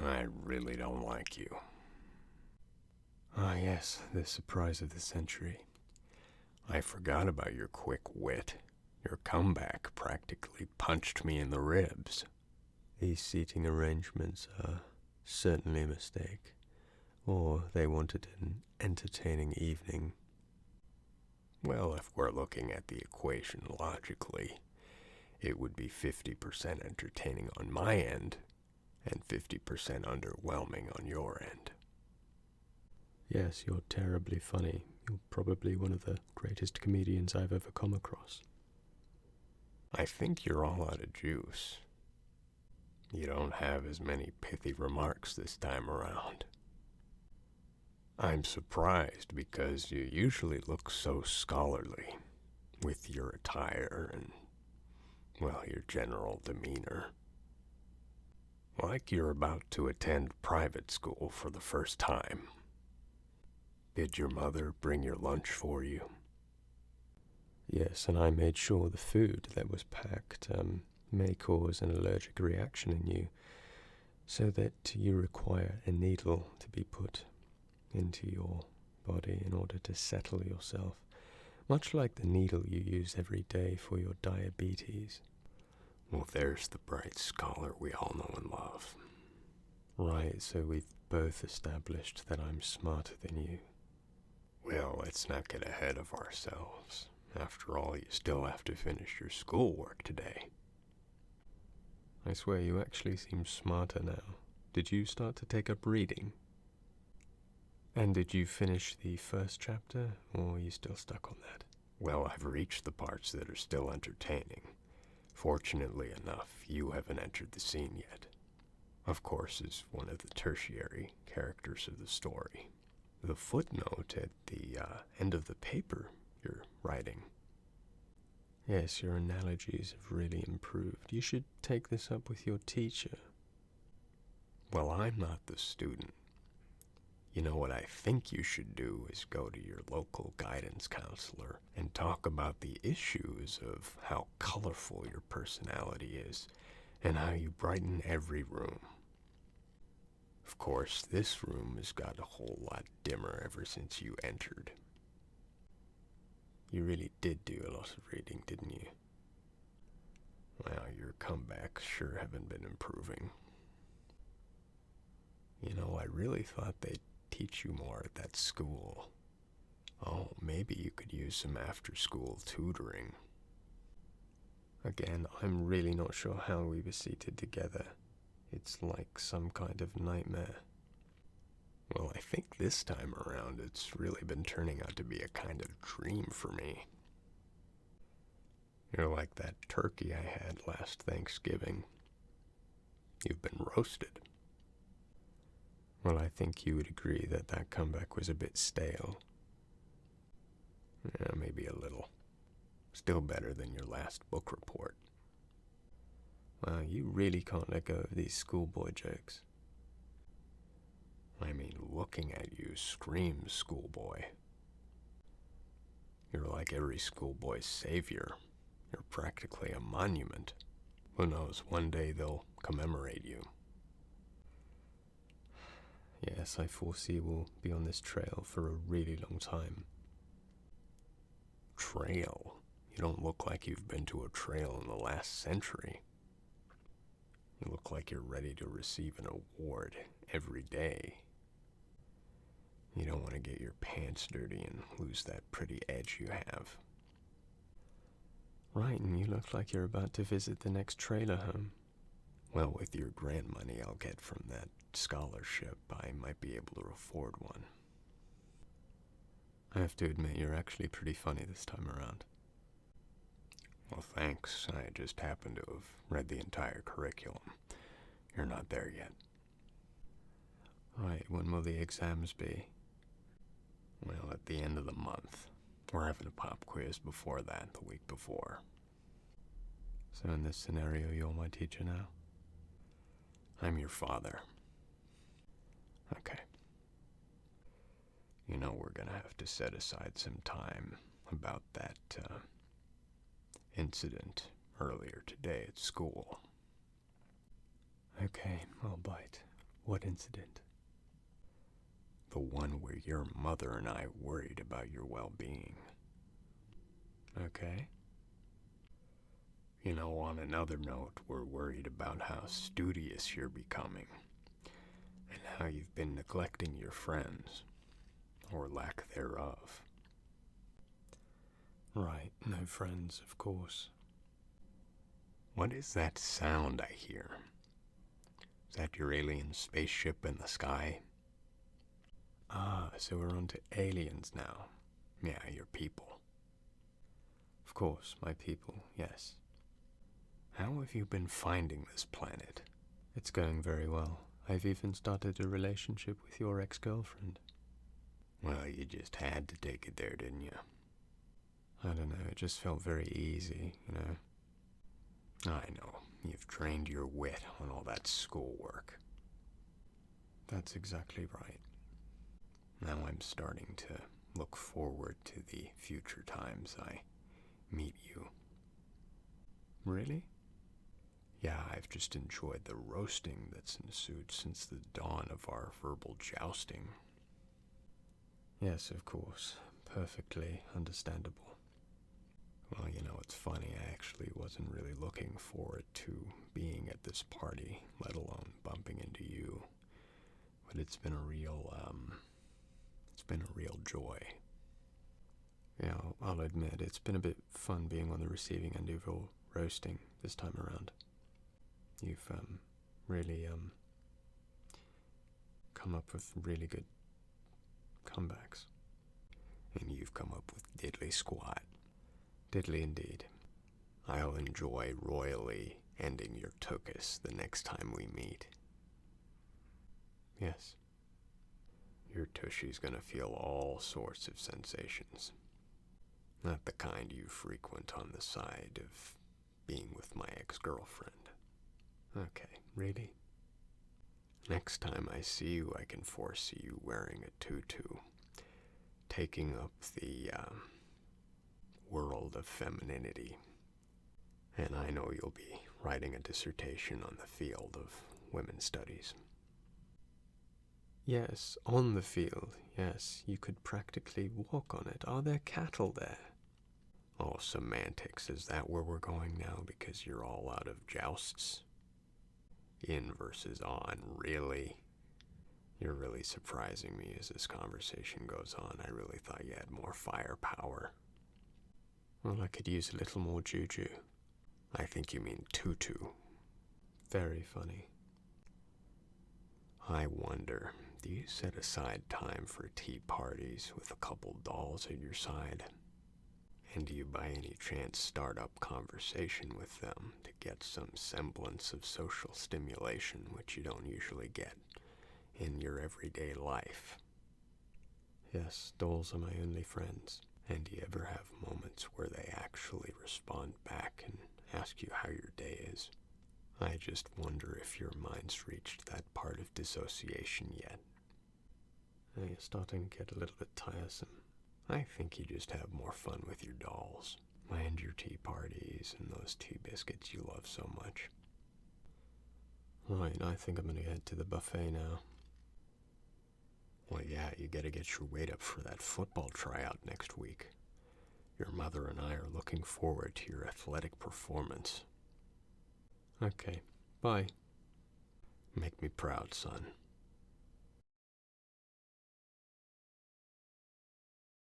I really don't like you. Ah, yes, the surprise of the century. I forgot about your quick wit. Your comeback practically punched me in the ribs. These seating arrangements are certainly a mistake. Or they wanted an entertaining evening. Well, if we're looking at the equation logically, it would be 50% entertaining on my end and 50% underwhelming on your end. Yes, you're terribly funny. You're probably one of the greatest comedians I've ever come across. I think you're all out of juice. You don't have as many pithy remarks this time around. I'm surprised because you usually look so scholarly with your attire and, well, your general demeanor. Like you're about to attend private school for the first time. Did your mother bring your lunch for you? Yes, and I made sure the food that was packed may cause an allergic reaction in you, so that you require a needle to be put into your body in order to settle yourself, much like the needle you use every day for your diabetes. Well, there's the bright scholar we all know and love. Right, so we've both established that I'm smarter than you. Well, let's not get ahead of ourselves. After all, you still have to finish your schoolwork today. I swear you actually seem smarter now. Did you start to take up reading? And did you finish the first chapter, or are you still stuck on that? Well, I've reached the parts that are still entertaining. Fortunately enough, you haven't entered the scene yet. Of course, as one of the tertiary characters of the story. The footnote at the end of the paper you're writing. Yes, your analogies have really improved. You should take this up with your teacher. Well, I'm not the student. You know what I think you should do is go to your local guidance counselor and talk about the issues of how colorful your personality is and how you brighten every room. Of course, this room has got a whole lot dimmer ever since you entered. You really did do a lot of reading, didn't you? Well, your comebacks sure haven't been improving. You know, I really thought they'd teach you more at that school. Oh, maybe you could use some after-school tutoring. Again, I'm really not sure how we were seated together. It's like some kind of nightmare. Well, I think this time around it's really been turning out to be a kind of dream for me. You're like that turkey I had last Thanksgiving. You've been roasted. Well, I think you would agree that that comeback was a bit stale. Yeah, maybe a little. Still better than your last book report. Wow, you really can't let go of these schoolboy jokes. I mean, looking at you screams schoolboy. You're like every schoolboy's savior. You're practically a monument. Who knows, one day they'll commemorate you. Yes, I foresee we'll be on this trail for a really long time. Trail? You don't look like you've been to a trail in the last century. You look like you're ready to receive an award every day. You don't want to get your pants dirty and lose that pretty edge you have. Right, and you look like you're about to visit the next trailer home. Well, with your grant money I'll get from that scholarship, I might be able to afford one. I have to admit, you're actually pretty funny this time around. Well, thanks. I just happen to have read the entire curriculum. You're not there yet. Right, when will the exams be? Well, at the end of the month. We're having a pop quiz before that, the week before. So in this scenario, you're my teacher now? I'm your father. Okay. You know, we're gonna have to set aside some time about that, incident earlier today at school. Okay, I'll bite. What incident? The one where your mother and I worried about your well-being. Okay. You know, on another note, we're worried about how studious you're becoming, and how you've been neglecting your friends, or lack thereof. Right, no friends, of course. What is that sound I hear? Is that your alien spaceship in the sky? Ah, so we're on to aliens now. Yeah, your people. Of course, my people, yes. How have you been finding this planet? It's going very well. I've even started a relationship with your ex-girlfriend. Well, you just had to take it there, didn't you? I don't know, it just felt very easy, you know? I know, you've trained your wit on all that schoolwork. That's exactly right. Now I'm starting to look forward to the future times I meet you. Really? Yeah, I've just enjoyed the roasting that's ensued since the dawn of our verbal jousting. Yes, of course. Perfectly understandable. Well, you know, it's funny, I actually wasn't really looking forward to being at this party, let alone bumping into you. But it's been a real joy. Yeah, I'll admit, it's been a bit fun being on the receiving end of your roasting this time around. You've, really, come up with really good comebacks. And you've come up with diddly squat. Diddly indeed. I'll enjoy royally ending your tuchus the next time we meet. Yes. Your tushy's gonna feel all sorts of sensations. Not the kind you frequent on the side of being with my ex-girlfriend. Okay, really? Next time I see you, I can foresee you wearing a tutu, taking up the, world of femininity. And I know you'll be writing a dissertation on the field of women's studies. Yes, on the field, yes. You could practically walk on it. Are there cattle there? Oh, semantics. Is that where we're going now because you're all out of jousts? In versus on, really? You're really surprising me as this conversation goes on. I really thought you had more firepower. Well, I could use a little more juju. I think you mean tutu. Very funny. I wonder, do you set aside time for tea parties with a couple dolls at your side? And do you by any chance start up conversation with them to get some semblance of social stimulation which you don't usually get in your everyday life? Yes, dolls are my only friends. And do you ever have moments where they actually respond back and ask you how your day is? I just wonder if your mind's reached that part of dissociation yet. You're starting to get a little bit tiresome. I think you just have more fun with your dolls, and your tea parties, and those tea biscuits you love so much. Right, I think I'm gonna head to the buffet now. Well, yeah, you gotta get your weight up for that football tryout next week. Your mother and I are looking forward to your athletic performance. Okay, bye. Make me proud, son.